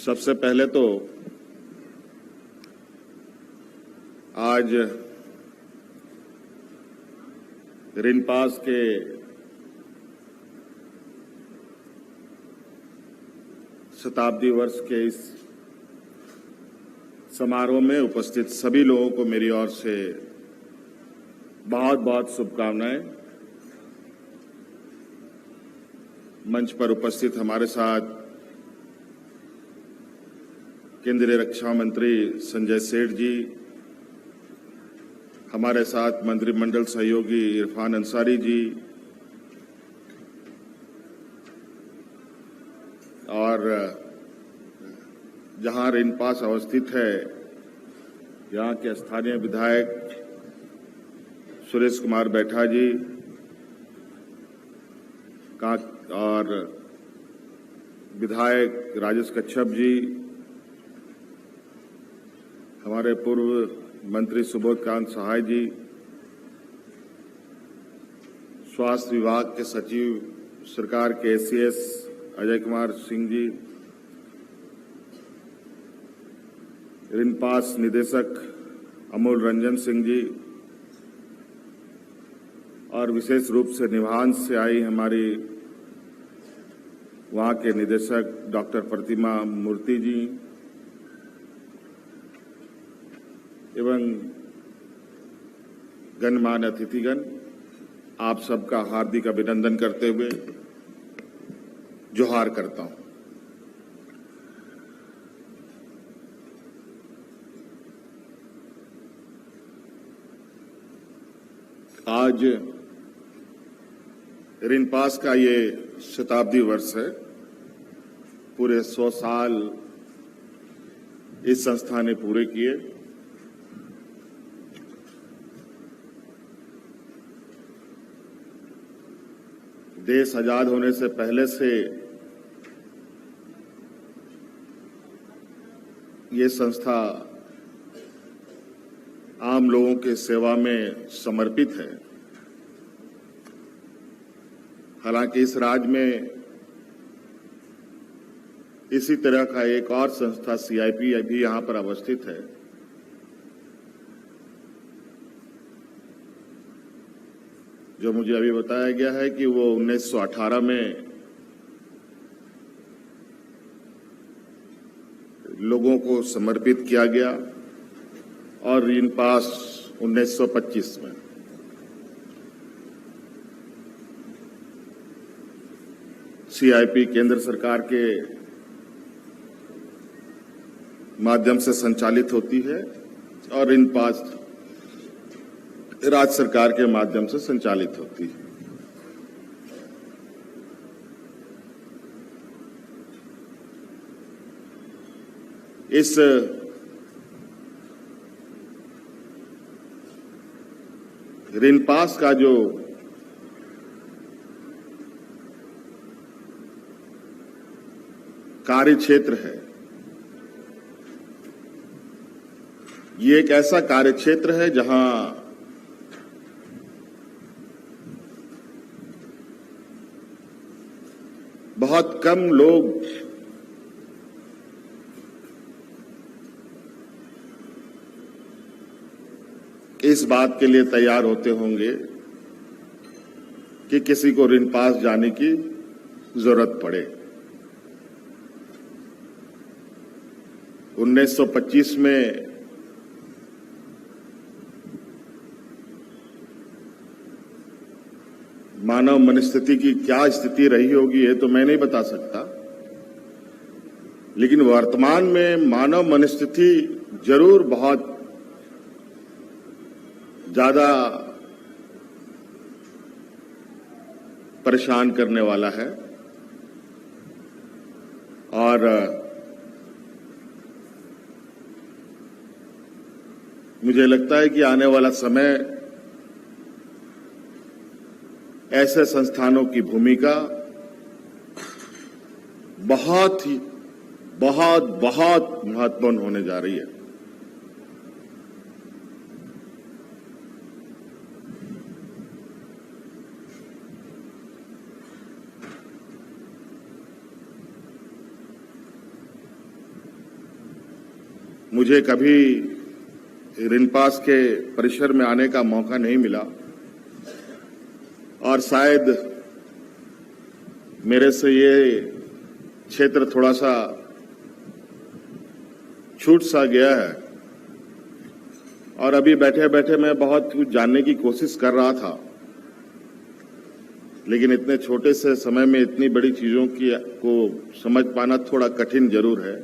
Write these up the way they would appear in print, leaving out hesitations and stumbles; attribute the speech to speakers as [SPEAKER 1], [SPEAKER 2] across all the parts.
[SPEAKER 1] सबसे पहले तो आज रिनपास के शताब्दी वर्ष के इस समारोह में उपस्थित सभी लोगों को मेरी ओर से बहुत बहुत शुभकामनाएं। मंच पर उपस्थित हमारे साथ केंद्रीय रक्षा मंत्री संजय सेठ जी, हमारे साथ मंत्रिमंडल सहयोगी इरफान अंसारी जी और जहां रिनपास अवस्थित है यहां के स्थानीय विधायक सुरेश कुमार बैठा जी और विधायक राजेश कच्छप जी, हमारे पूर्व मंत्री सुबोध कांत सहाय जी, स्वास्थ्य विभाग के सचिव सरकार के एसीएस अजय कुमार सिंह जी, रिनपास निदेशक अमूल रंजन सिंह जी और विशेष रूप से निभांस से आई हमारी वहां के निदेशक डॉक्टर प्रतिमा मूर्ति जी एवं गणमान्य अतिथिगण, आप सबका हार्दिक अभिनंदन करते हुए जोहार करता हूं। आज रिनपास का ये शताब्दी वर्ष है। पूरे 100 साल इस संस्था ने पूरे किए। देश आजाद होने से पहले से ये संस्था आम लोगों के सेवा में समर्पित है। हालांकि इस राज्य में इसी तरह का एक और संस्था सीआईपी भी यहां पर अवस्थित है। जो मुझे अभी बताया गया है कि वो 1918 में लोगों को समर्पित किया गया और रिनपास 1925 में। सीआईपी केंद्र सरकार के माध्यम से संचालित होती है और रिनपास राज्य सरकार के माध्यम से संचालित होती है। इस रिनपास का जो कार्य क्षेत्र है, ये एक ऐसा कार्य क्षेत्र है जहां बहुत कम लोग इस बात के लिए तैयार होते होंगे कि किसी को रिनपास जाने की जरूरत पड़े। 1925 में मानव मनस्थिति की क्या स्थिति रही होगी ये तो मैं नहीं बता सकता, लेकिन वर्तमान में मानव मनस्थिति जरूर बहुत ज्यादा परेशान करने वाला है। और मुझे लगता है कि आने वाला समय ऐसे संस्थानों की भूमिका बहुत महत्वपूर्ण होने जा रही है। मुझे कभी रिनपास के परिसर में आने का मौका नहीं मिला और शायद मेरे से ये क्षेत्र थोड़ा सा छूट सा गया है और अभी बैठे बैठे मैं बहुत कुछ जानने की कोशिश कर रहा था, लेकिन इतने छोटे से समय में इतनी बड़ी चीजों को समझ पाना थोड़ा कठिन जरूर है।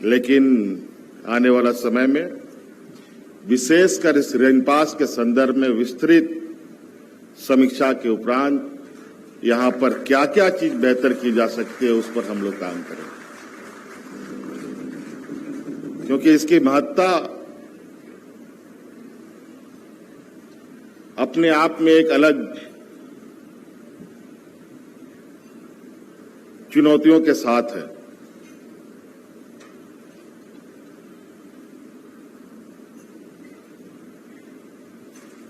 [SPEAKER 1] लेकिन आने वाला समय में विशेषकर इस रिनपास के संदर्भ में विस्तृत समीक्षा के उपरांत यहां पर क्या क्या चीज बेहतर की जा सकती है उस पर हम लोग काम करें, क्योंकि इसकी महत्ता अपने आप में एक अलग चुनौतियों के साथ है।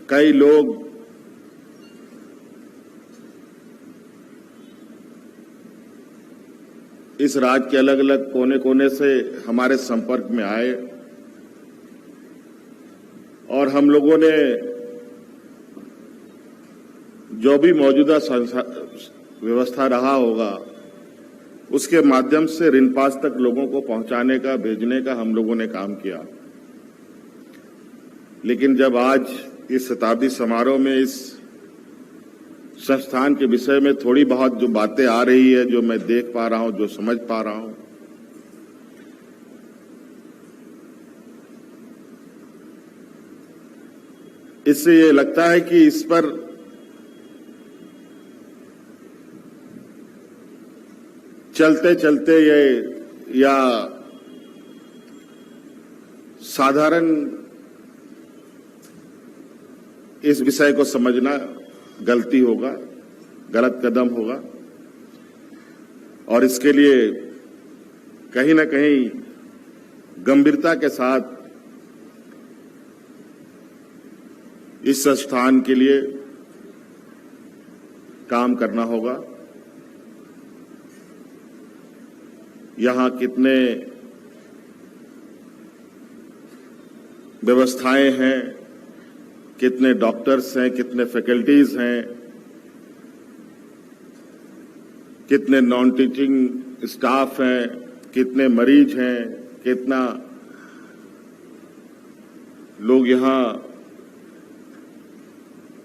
[SPEAKER 1] कई लोग इस राज्य के अलग अलग कोने कोने से हमारे संपर्क में आए और हम लोगों ने जो भी मौजूदा व्यवस्था रहा होगा उसके माध्यम से रिनपास तक लोगों को पहुंचाने का, भेजने का हम लोगों ने काम किया। लेकिन जब आज इस शताब्दी समारोह में इस संस्थान के विषय में थोड़ी बहुत जो बातें आ रही है, जो मैं देख पा रहा हूं, जो समझ पा रहा हूं, इससे ये लगता है कि इस पर चलते चलते ये या साधारण इस विषय को समझना गलती होगा, गलत कदम होगा और इसके लिए कहीं ना कहीं गंभीरता के साथ इस संस्थान के लिए काम करना होगा। यहां कितने व्यवस्थाएं हैं, कितने डॉक्टर्स हैं, कितने फैकल्टीज हैं, कितने नॉन टीचिंग स्टाफ हैं, कितने मरीज हैं, कितना लोग यहां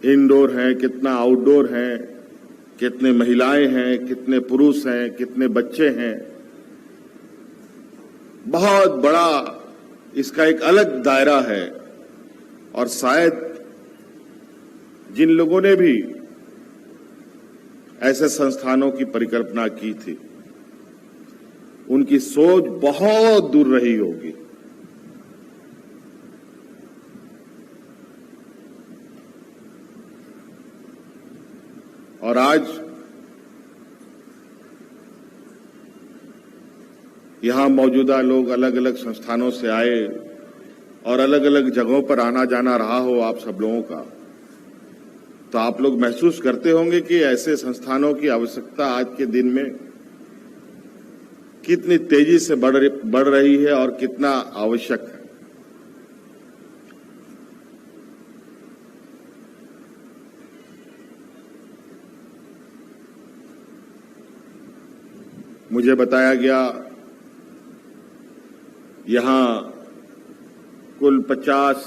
[SPEAKER 1] इंडोर हैं, कितना आउटडोर हैं, कितने महिलाएं हैं, कितने पुरुष हैं, कितने बच्चे हैं, बहुत बड़ा इसका एक अलग दायरा है। और शायद जिन लोगों ने भी ऐसे संस्थानों की परिकल्पना की थी उनकी सोच बहुत दूर रही होगी। और आज यहां मौजूदा लोग अलग अलग संस्थानों से आए और अलग अलग जगहों पर आना जाना रहा हो आप सब लोगों का, तो आप लोग महसूस करते होंगे कि ऐसे संस्थानों की आवश्यकता आज के दिन में कितनी तेजी से बढ़ रही है और कितना आवश्यक है। मुझे बताया गया यहां कुल 50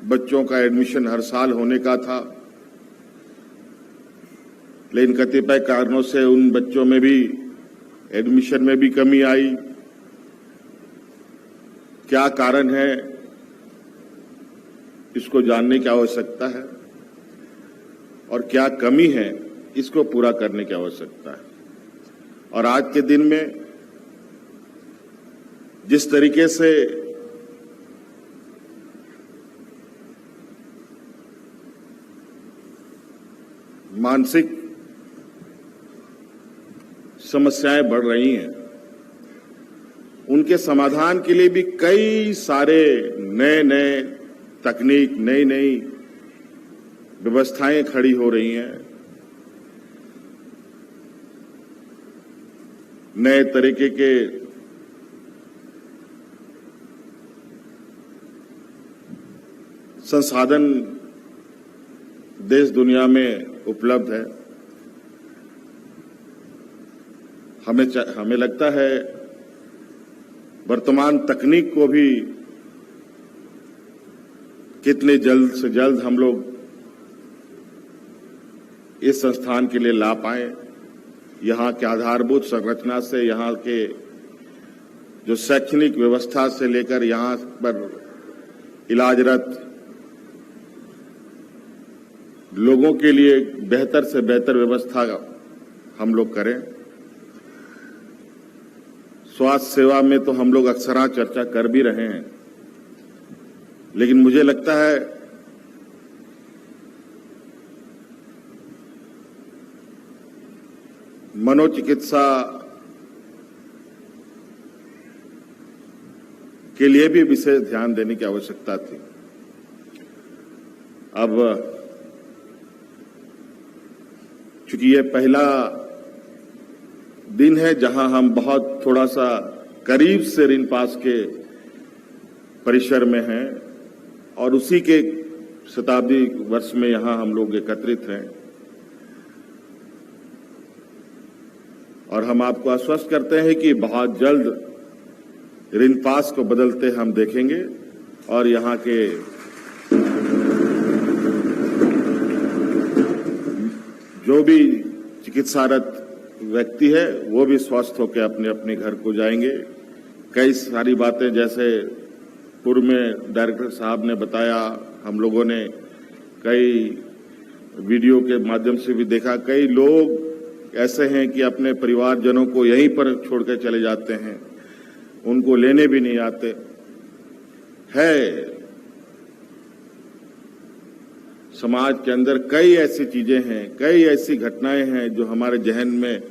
[SPEAKER 1] बच्चों का एडमिशन हर साल होने का था, लेकिन कतिपय कारणों से उन बच्चों में भी एडमिशन में भी कमी आई। क्या कारण है इसको जानने की आवश्यकता है और क्या कमी है इसको पूरा करने की आवश्यकता है। और आज के दिन में जिस तरीके से मानसिक समस्याएं बढ़ रही हैं, उनके समाधान के लिए भी कई सारे नए तकनीक, नई व्यवस्थाएं खड़ी हो रही हैं। नए तरीके के संसाधन देश दुनिया में उपलब्ध है। हमें लगता है वर्तमान तकनीक को भी कितने जल्द से जल्द हम लोग इस संस्थान के लिए ला पाएं। यहाँ के आधारभूत संरचना से, यहाँ के जो शैक्षणिक व्यवस्था से लेकर यहाँ पर इलाजरत लोगों के लिए बेहतर से बेहतर व्यवस्था हम लोग करें। स्वास्थ्य सेवा में तो हम लोग अक्सर चर्चा कर भी रहे हैं, लेकिन मुझे लगता है मनोचिकित्सा के लिए भी विशेष ध्यान देने की आवश्यकता थी। अब चूंकि ये पहला दिन है जहां हम बहुत थोड़ा सा करीब से रिनपास के परिसर में हैं और उसी के शताब्दी वर्ष में यहां हम लोग एकत्रित हैं, और हम आपको आश्वस्त करते हैं कि बहुत जल्द रिनपास को बदलते हम देखेंगे और यहाँ के जो भी चिकित्सारत व्यक्ति है वो भी स्वस्थ होकर अपने अपने घर को जाएंगे। कई सारी बातें जैसे पूर्व में डायरेक्टर साहब ने बताया, हम लोगों ने कई वीडियो के माध्यम से भी देखा, कई लोग ऐसे हैं कि अपने परिवारजनों को यहीं पर छोड़कर चले जाते हैं, उनको लेने भी नहीं आते है। समाज के अंदर कई ऐसी चीजें हैं, कई ऐसी घटनाएं हैं जो हमारे जहन में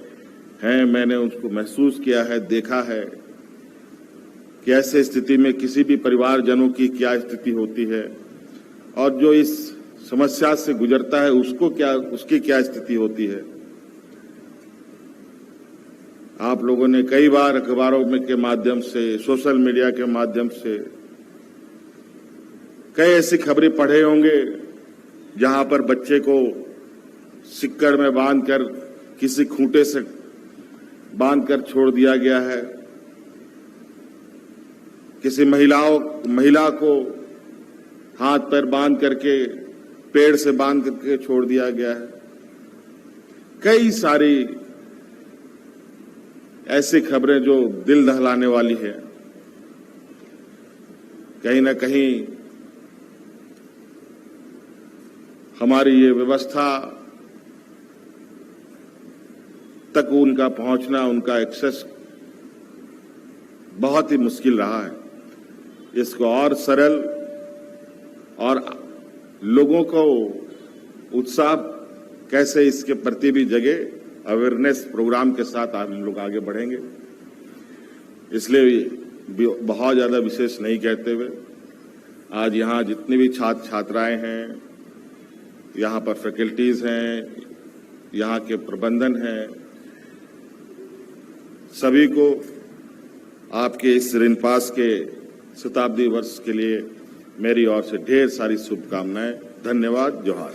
[SPEAKER 1] हैं। मैंने उसको महसूस किया है, देखा है कि ऐसे स्थिति में किसी भी परिवारजनों की क्या स्थिति होती है और जो इस समस्या से गुजरता है उसकी क्या स्थिति होती है। आप लोगों ने कई बार अखबारों में के माध्यम से, सोशल मीडिया के माध्यम से कई ऐसी खबरें पढ़े होंगे जहां पर बच्चे को सिक्कड़ में बांधकर किसी खूंटे से बांधकर छोड़ दिया गया है, किसी महिला को हाथ पैर बांध करके पेड़ से बांध करके छोड़ दिया गया है। कई सारी ऐसी खबरें जो दिल दहलाने वाली है। कहीं न कहीं हमारी ये व्यवस्था तक उनका पहुंचना, उनका एक्सेस बहुत ही मुश्किल रहा है। इसको और सरल और लोगों को उत्साह कैसे इसके प्रति भी जगे, अवेयरनेस प्रोग्राम के साथ हम लोग आगे बढ़ेंगे। इसलिए बहुत ज्यादा विशेष नहीं कहते हुए आज यहाँ जितने भी छात्र छात्राएं हैं, यहाँ पर फैकल्टीज हैं, यहाँ के प्रबंधन हैं, सभी को आपके इस रिनपास के शताब्दी वर्ष के लिए मेरी ओर से ढेर सारी शुभकामनाएं। धन्यवाद। जोहार।